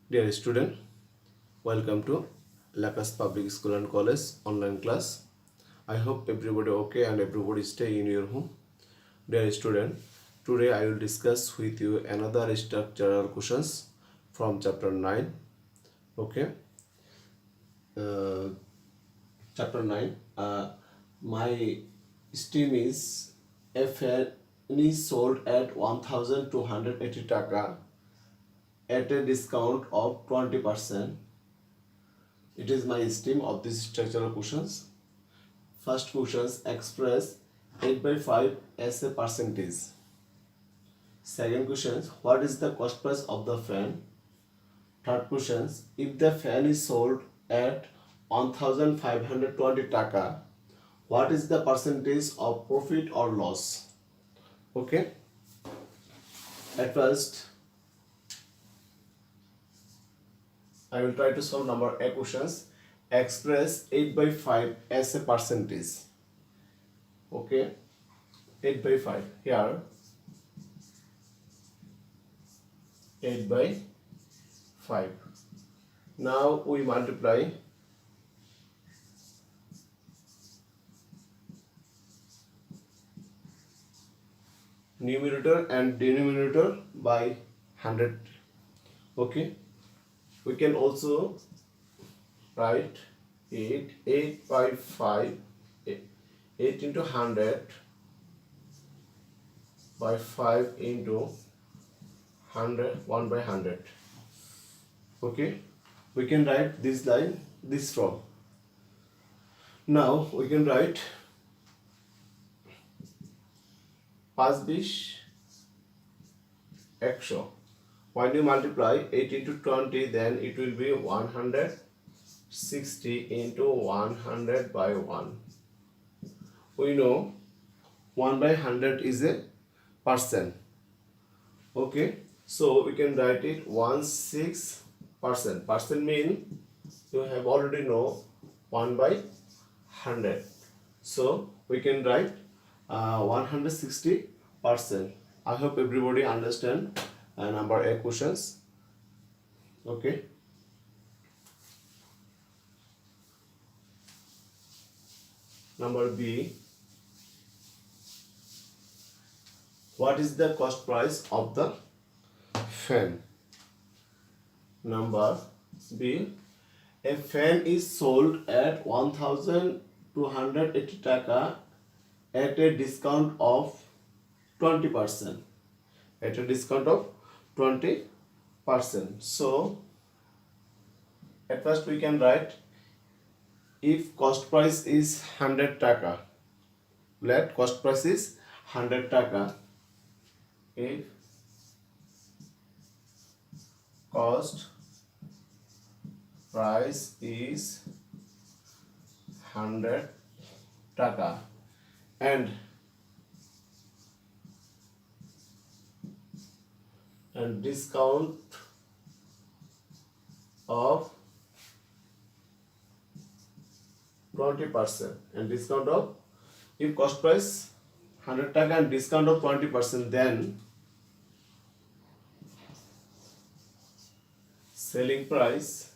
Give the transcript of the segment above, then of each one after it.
Dear student, welcome to Lakas Public School and College online class. I hope everybody okay and everybody stay in your home. Dear student, today I will discuss with you another structural questions from chapter 9. Okay, uh, chapter 9. My steam is a fan is sold at 1280 taka at a discount of 20%. It is my esteem of these structural questions. First questions express 8 by 5 as a percentage. Second questions, what is the cost price of the fan? Third questions, if the fan is sold at 1520 taka, what is the percentage of profit or loss? Okay. At first, I will try to solve number A questions. Express 8 by 5 as a percentage. Okay. 8 by 5. Here 8 by 5. Now we multiply numerator and denominator by 100. Okay. We can also write 8 by 5, 8 into 100 by 5 into 100, 1 by 100. Okay, we can write this line, this from. Now we can write 5 bish 100. When you multiply 8 into 20, then it will be 160 into 100 by 1. We know 1 by 100 is a percent. Okay, so we can write it 16%. Percent mean you have already know 1 by 100. So we can write 160%. I hope everybody understand number A questions. Okay. Number B. What is the cost price of the fan? Number B. A fan is sold at 1280 taka at a discount of 20%. At a discount of 20%. So at first we can write, if cost price is 100 taka, let cost price is 100 taka. If cost price is 100 taka and discount of 20%, and discount of, if cost price 100 taka and discount of 20%, then selling price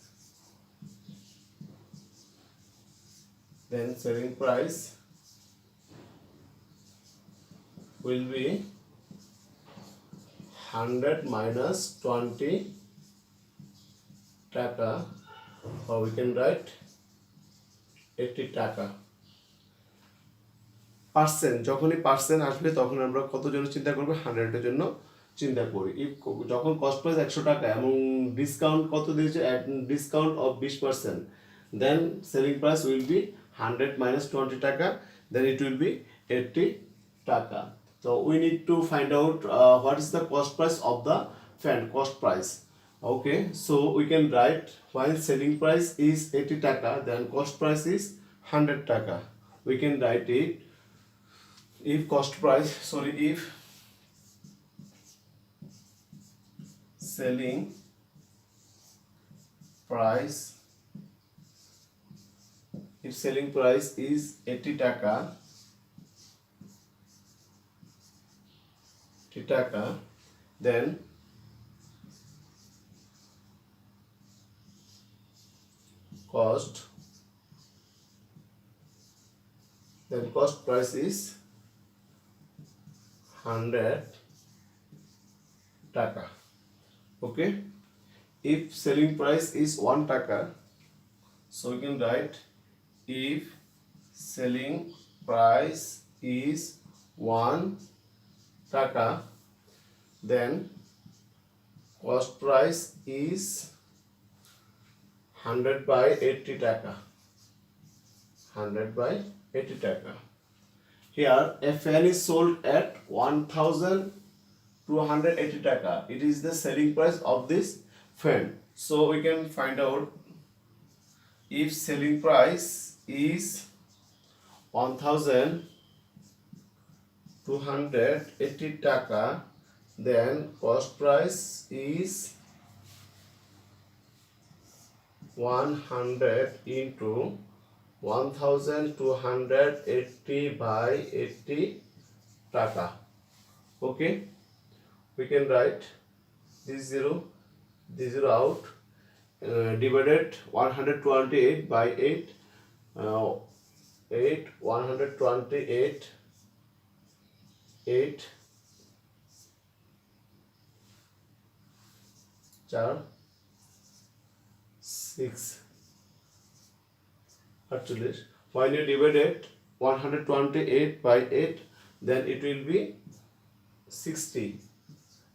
will be 100 minus 20 taka, or we can write 80 টাকা। Percent, যখনই percent আসবে তখন আমরা কত জন্য চিন্তা করব, 100-এর জন্য চিন্তা করি। যখন কস্ট প্রাইস 100 টাকা এবং ডিসকাউন্ট কত দিয়েছে, discount of 20%, then selling price will be 100 minus 20 টাকা, then it will be 80 টাকা. So we need to find out what is the cost price of the fan, cost price. Okay, so we can write, while selling price is 80 taka, then cost price is 100 taka. We can write it, if selling price is 80 taka, then cost, then cost price is 100 taka. Okay, if selling price is 1 taka, so we can write if selling price is 1 taka, then cost price is 100 by 80 taka. 100 by 80 taka. Here a fan is sold at 1280 taka. It is the selling price of this fan. So we can find out if selling price is 1280 taka, then cost price is 100 into 1280 by 80 taka. Okay, we can write this zero out, divided 128 by 8, 128 8 4 6 actually. When you divide 128 by 8, then it will be 60,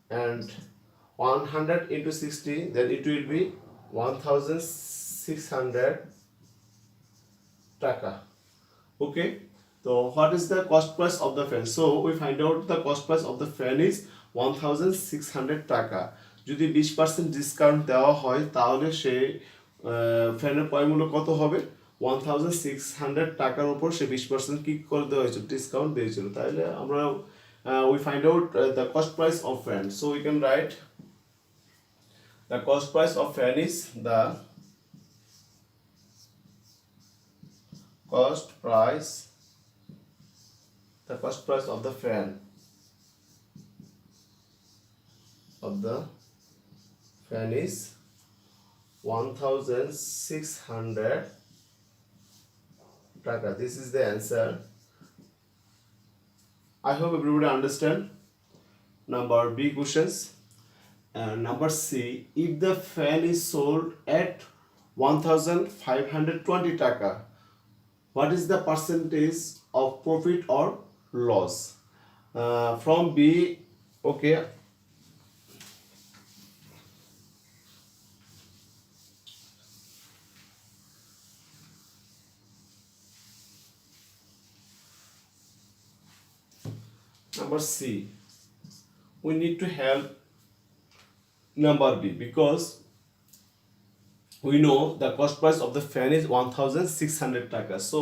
and 100 into 60, then it will be 1600 taka. Okay, so what is the cost price of the fan? So we find out the cost price of the fan is 1600 taka. যদি 20% discount দেওয়া হয় তাহলে সেই ফ্যানের ক্রয় মূল্য কত হবে? 1600 টাকার উপর সে 20% কি করে দেওয়া হয়েছিল, ডিসকাউন্ট দিয়েছিল। তাহলে আমরা we find out the cost price of fan. So we can write the cost price of fan is the cost price of the fan is 1600 taka. This is the answer. I hope everybody understand. Number B questions. Number C, if the fan is sold at 1520 taka, what is the percentage of profit or loss? From B, okay. Number C, we need to help number B because we know the cost price of the fan is 1600 taka. So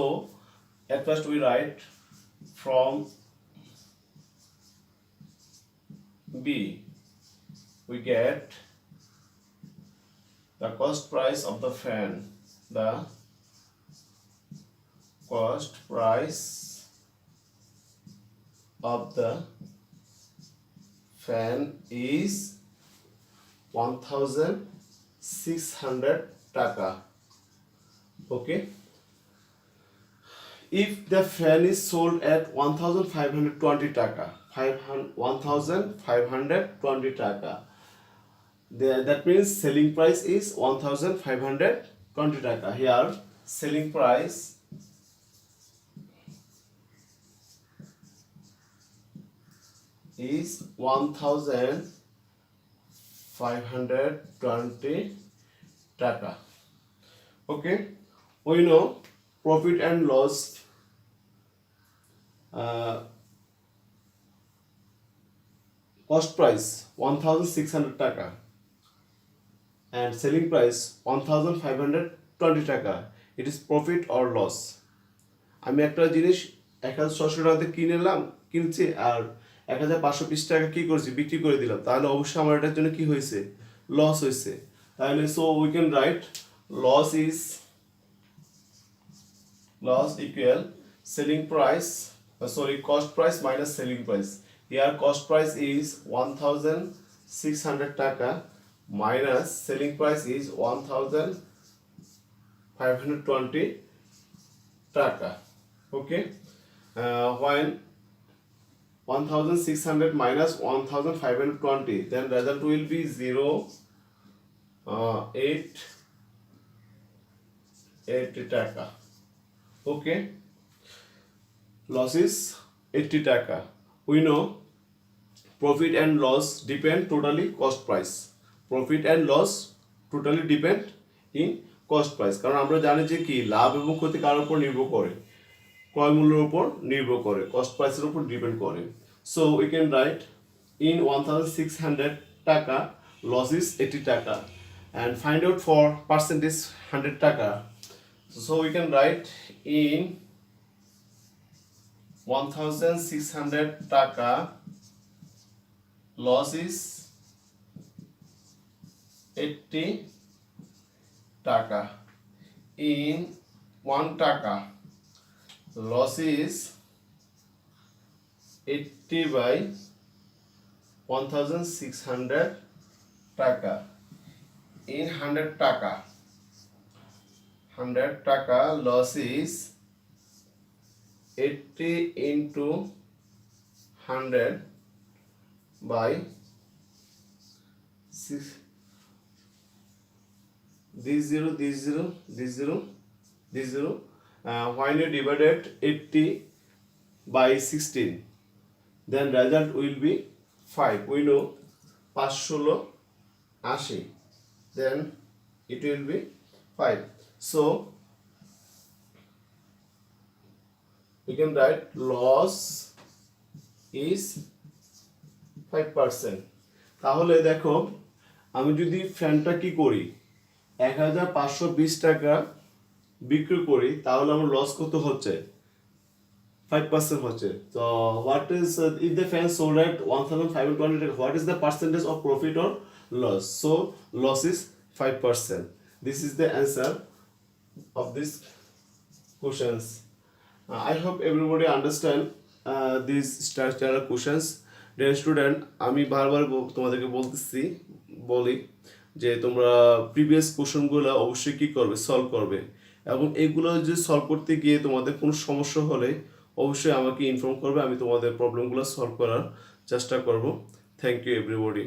at first we write from B we get the cost price of the fan. The cost price of the fan is 1600 taka. Okay, if the fan is sold at 1520 taka, 1520 taka, that means selling price is 1520 taka. Here selling price is 1520 taka. Okay, we know profit and loss, cost price 1600 taka and selling price 1520 taka. It is profit or loss. আমি একটা জিনিস 1600 টাকাতে কিনছি আর 1520 টাকা কি করছি, বিক্রি করে দিলাম, তাহলে অবশ্যই আমার এটার জন্য কি হয়েছে, লস হয়েছে। তাহলে so we can write loss equal selling price, cost price minus selling price. Here cost price is 1600 taka minus selling price is 1520 520 টাকা ওকে when 1600 minus 1520 then result will be 0 80 টাকা okay loss is 80 টাকা we know profit and loss depend totally cost price profit and loss totally depend in cost price কারণ আমরা জানি যে কি লাভ এবং ক্ষতি কার উপর নির্ভর করে ক্রয় মূল্যের উপর নির্ভর করে কস্ট প্রাইসের উপর ডিপেন্ড করে so we can right in 1600 টাকা লস ইজ 80 টাকা and find out for percentage 100 টাকা so we can write in 1600 টাকা loss is 80 টাকা in 1 টাকা loss is 80 by 1600 টাকা in 100 টাকা 100 টাকা loss is 80 into 100 by 6 this 0 when you divided 80 by 16 then result will be 5 we know 5 16 80 then it will be 5 so we can write loss is 5% তাহলে দেখো আমি যদি ফ্যানটা কি করি 1520 টাকা বিক্রি করি তাহলে আমার লস কত হচ্ছে 5% হচ্ছে তো what is if the fan sold at 1520 টাকা what is the percentage of profit or loss so loss is 5% this is the answer of this questions I hope everybody understand these structural questions dear student আমি বারবার তোমাদেরকে বলি যে তোমরা previous কোশ্চেনগুলো অবশ্যই কি করবে সলভ করবে এবং এগুলো যে সলভ করতে গিয়ে তোমাদের কোনো সমস্যা হলে অবশ্যই আমাকে ইনফর্ম করবে আমি তোমাদের প্রবলেমগুলো সলভ করার চেষ্টা করব থ্যাংক ইউ এভরিবডি